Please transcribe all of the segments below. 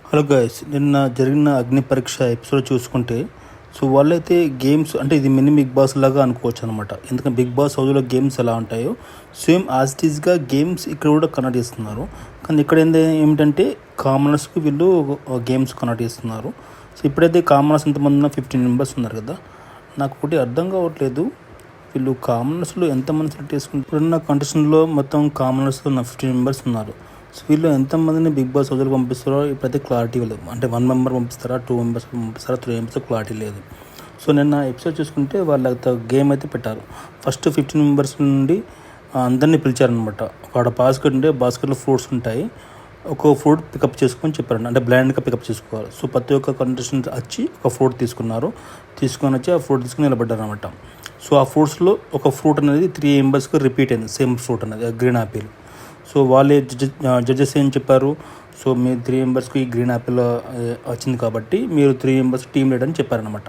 Hello guys, నిన్న జరిగిన అగ్ని పరీక్ష ఎపిసోడ్ చూసుకుంటే వాళ్ళైతే గేమ్స్ అంటే ఇది మినీ బిగ్ బాస్ లాగా అనుకోవచ్చు అనమాట. ఎందుకంటే బిగ్ బాస్ హౌస్లో గేమ్స్ ఎలా ఉంటాయో సేమ్ యాజ్ ఇట్ ఈస్గా గేమ్స్ ఇక్కడ కూడా కనెక్ట్ చేస్తున్నారు. కానీ ఇక్కడ ఏమిటంటే కామనర్స్కి వీళ్ళు గేమ్స్ కనెక్ట్ చేస్తున్నారు. సో ఇప్పుడైతే కామనర్స్ ఎంతమంది ఉన్నా 15 మెంబర్స్ ఉన్నారు కదా. నాకు ఒకటి అర్థం కావట్లేదు, వీళ్ళు కామనర్స్లో ఎంతమంది సెలెక్ట్ చేసుకుంటారు. ఇప్పుడున్న కండిషన్లో మొత్తం కామనర్స్లో 15 మెంబర్స్ ఉన్నారు. సో వీళ్ళు ఎంతమందిని బిగ్ బాస్ హౌస్లో పంపిస్తారో ఇప్పుడైతే క్లారిటీ లేదు. అంటే 1 మెంబర్ పంపిస్తారా, 2 మెంబర్స్ పంపిస్తారా, 3 మెంబర్స్ క్లారిటీ లేదు. సో నిన్న ఎపిసోడ్ చూసుకుంటే వాళ్ళ గేమ్ అయితే పెట్టారు. ఫస్ట్ 15 మెంబర్స్ నుండి అందరినీ పిలిచారనమాట. వాడు బాస్కెట్ ఉంటే బాస్కెట్లో ఫ్రూట్స్ ఉంటాయి, ఒక ఫ్రూట్ పికప్ చేసుకొని చెప్పారండి. అంటే బ్లైండ్గా పికప్ చేసుకోవాలి. సో ప్రతి ఒక్క కంటెస్టెంట్ వచ్చి ఒక ఫ్రూట్ తీసుకొని వచ్చి ఆ ఫ్రూట్ తీసుకుని నిలబడ్డారు అనమాట. సో ఆ ఫ్రూట్స్లో ఒక ఫ్రూట్ అనేది 3 మెంబర్స్కి రిపీట్ అయింది, సేమ్ ఫ్రూట్ అనేది గ్రీన్ యాపిల్. సో వాళ్ళే జడ్జెస్ ఏం చెప్పారు, సో మీరు 3 మెంబర్స్కి గ్రీన్ యాపిల్ వచ్చింది కాబట్టి మీరు 3 మెంబర్స్ టీమ్ లీడర్ అని చెప్పారనమాట.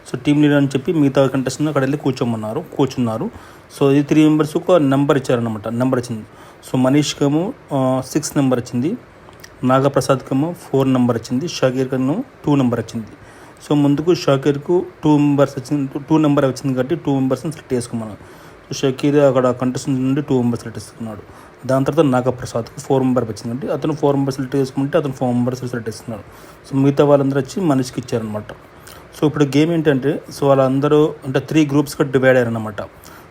సో టీమ్ లీడర్ అని చెప్పి మిగతా కంటెస్టెంట్ అక్కడ వెళ్ళి కూర్చున్నారు. సో ఈ 3 మెంబర్స్ ఒక నెంబర్ ఇచ్చారనమాట. నెంబర్ వచ్చింది. సో మనీష్కేమో 6 నెంబర్ వచ్చింది, నాగప్రసాద్కేమో 4 నెంబర్ వచ్చింది, షకీర్కేమో 2 నెంబర్ వచ్చింది. సో ముందుకు షకీర్కు 2 నెంబర్ వచ్చింది కాబట్టి 2 మెంబర్స్ని సెలెక్ట్ చేసుకోమన్నారు. సో షకీర్ అక్కడ కంటెస్టెంట్ నుండి 2 మెంబర్స్ సెలెక్ట్ చేసుకున్నాడు. దాని తర్వాత నాగప్రసాద్కి 4 మెంబర్ వచ్చిందంటే అతను 4 మెంబర్స్ సెలెక్ట్ చేసుకుంటే అతను 4 మెంబర్స్ సెలెక్ట్ చేసుకున్నాడు. సో మిగతా వాళ్ళందరూ వచ్చి మనిషికి ఇచ్చారనమాట. సో ఇప్పుడు గేమ్ ఏంటంటే వాళ్ళందరూ అంటే 3 గ్రూప్స్గా డివైడ్ అయ్యారనమాట.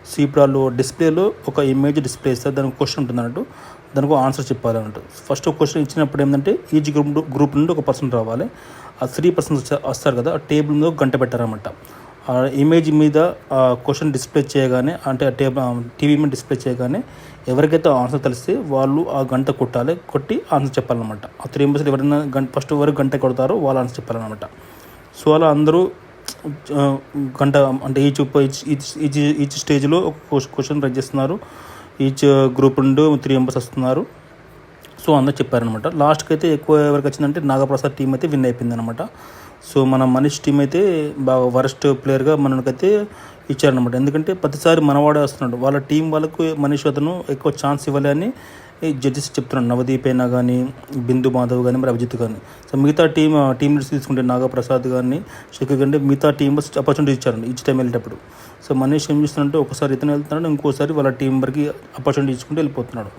సో ఇప్పుడు వాళ్ళు డిస్ప్లేలో ఒక ఇమేజ్ డిస్ప్లే ఇస్తారు, దానికి క్వశ్చన్ ఉంటుంది అన్నట్టు, దానికి ఆన్సర్ చెప్పాలన్నట్టు. ఫస్ట్ ఒక క్వశ్చన్ ఇచ్చినప్పుడు ఏంటంటే ఈచ్ గ్రూప్ నుండి ఒక పర్సన్ రావాలి. ఆ 3 పర్సన్స్ వస్తారు కదా, ఆ టేబుల్ మీద గంట పెట్టారనమాట. ఆ ఇమేజ్ మీద క్వశ్చన్ డిస్ప్లే చేయగానే, అంటే టీవీ మీద డిస్ప్లే చేయగానే ఎవరికైతే ఆన్సర్ తెలిస్తే వాళ్ళు ఆ గంట కొట్టి ఆన్సర్ చెప్పాలన్నమాట. ఆ 3 మెంబర్స్ ఎవరైనా ఫస్ట్ ఎవరికి గంట కొడతారో వాళ్ళు ఆన్సర్ చెప్పాలన్నమాట. సో అలా అందరూ గంట అంటే ఈచ్ స్టేజ్లో ఒక క్వశ్చన్ రైజ్ చేస్తున్నారు. ఈచ్ గ్రూప్ నుండి 3 మెంబర్స్ వస్తున్నారు. సో అందరూ చెప్పారనమాట. లాస్ట్కి అయితే ఎక్కువ ఎవరికి వచ్చిందంటే నాగప్రసాద్ టీం అయితే విన్ అయిపోయింది అనమాట. సో మన మనీష్ టీం అయితే బాగా వరస్ట్ ప్లేయర్గా మనకైతే ఇచ్చారనమాట. ఎందుకంటే ప్రతిసారి మనవాడే వస్తున్నాడు, వాళ్ళ టీం వాళ్ళకు మనీష్ అతను ఎక్కువ ఛాన్స్ ఇవ్వాలి అని జడ్జెస్ చెప్తున్నాడు. నవదీప్ అయినా కానీ, బిందు మాధవ్ కానీ, మరి అభిజిత్ కానీ. సో మిగతా టీం లీడర్స్ తీసుకుంటే నాగప్రసాద్ కానీ, శేఖర్ కానీ మిగతా టీంబర్స్ ఆపర్చునిటీ ఇచ్చారండి ఈచ్ టైం వెళ్ళేటప్పుడు. సో మనీష్ ఏం చేస్తున్నాడంటే ఒకసారి ఇతను వెళ్తున్నాడు, ఇంకోసారి వాళ్ళ టీం వరకు ఆపర్చునిటీ ఇచ్చుకుంటూ వెళ్ళిపోతున్నాడు.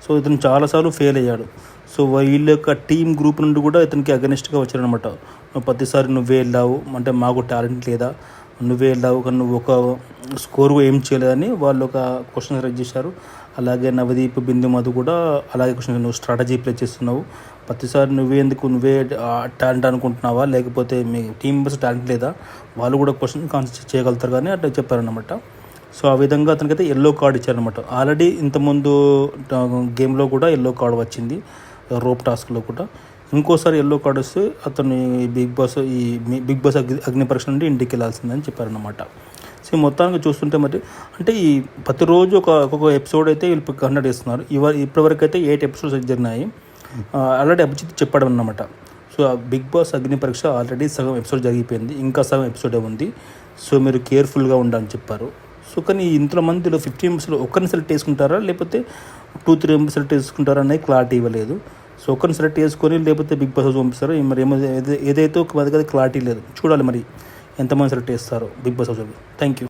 సో ఇతను చాలాసార్లు ఫెయిల్ అయ్యాడు. సో వీళ్ళ యొక్క టీం గ్రూప్ నుండి కూడా ఇతనికి అగెనిస్ట్గా వచ్చారనమాట. ప్రతిసారి నువ్వే వెళ్ళావు, అంటే మాకు టాలెంట్ లేదా, నువ్వే వెళ్ళావు కానీ నువ్వు ఒక స్కోర్ ఏం చేయలేదని వాళ్ళు ఒక క్వశ్చన్ రైజ్ చేశారు. అలాగే నవదీప్, బిందు మధు కూడా అలాగే క్వశ్చన్, నువ్వు స్ట్రాటజీ ప్లే చేస్తున్నావు, ప్రతిసారి నువ్వే టాలెంట్ అనుకుంటున్నావా, లేకపోతే మీ టీం మెంబర్స్ టాలెంట్ లేదా, వాళ్ళు కూడా క్వశ్చన్ ఆన్సర్ చేయగలుగుతారు కానీ అట్లా చెప్పారనమాట. సో ఆ విధంగా అతనికైతే ఎల్లో కార్డ్ ఇచ్చారనమాట. ఆల్రెడీ ఇంతకుముందు గేమ్లో కూడా ఎల్లో కార్డ్ వచ్చింది, రోప్ టాస్క్లో కూడా. ఇంకోసారి ఎల్లో కార్డ్ వస్తే అతను బిగ్ బాస్ అగ్ని పరీక్ష నుండి ఇంటికి వెళ్ళాల్సిందని చెప్పారనమాట. సో మొత్తానికి చూస్తుంటే మరి అంటే ఈ ప్రతిరోజు ఒక్కొక్క ఎపిసోడ్ అయితే వీళ్ళు కండక్ట్ చేస్తున్నారు. ఇప్పటివరకు అయితే 8 ఎపిసోడ్స్ జరిగినాయి. ఆల్రెడీ అభిజిత్ చెప్పడం అన్నమాట. సో బిగ్ బాస్ అగ్ని పరీక్ష ఆల్రెడీ సగం ఎపిసోడ్ జరిగిపోయింది, ఇంకా సగం ఎపిసోడే ఉంది. సో మీరు కేర్ఫుల్గా ఉండాలని చెప్పారు. సో కానీ ఇంతలో మందిలో 15 మెంబర్స్లో ఒక్కరిని సెలెక్ట్ చేసుకుంటారా, లేకపోతే 2-3 మెంబర్స్ సెలెక్ట్ చేసుకుంటారా అనేది క్లారిటీ ఇవ్వలేదు. సో ఒక్కరిని సెలెక్ట్ చేసుకొని లేకపోతే బిగ్ బాస్ హౌస్ పంపిస్తారో మరి ఏదైతే ఒక క్లారిటీ లేదు. చూడాలి మరి ఎంతమంది సెలెక్ట్ చేస్తారో Bigg Boss house. Thank you.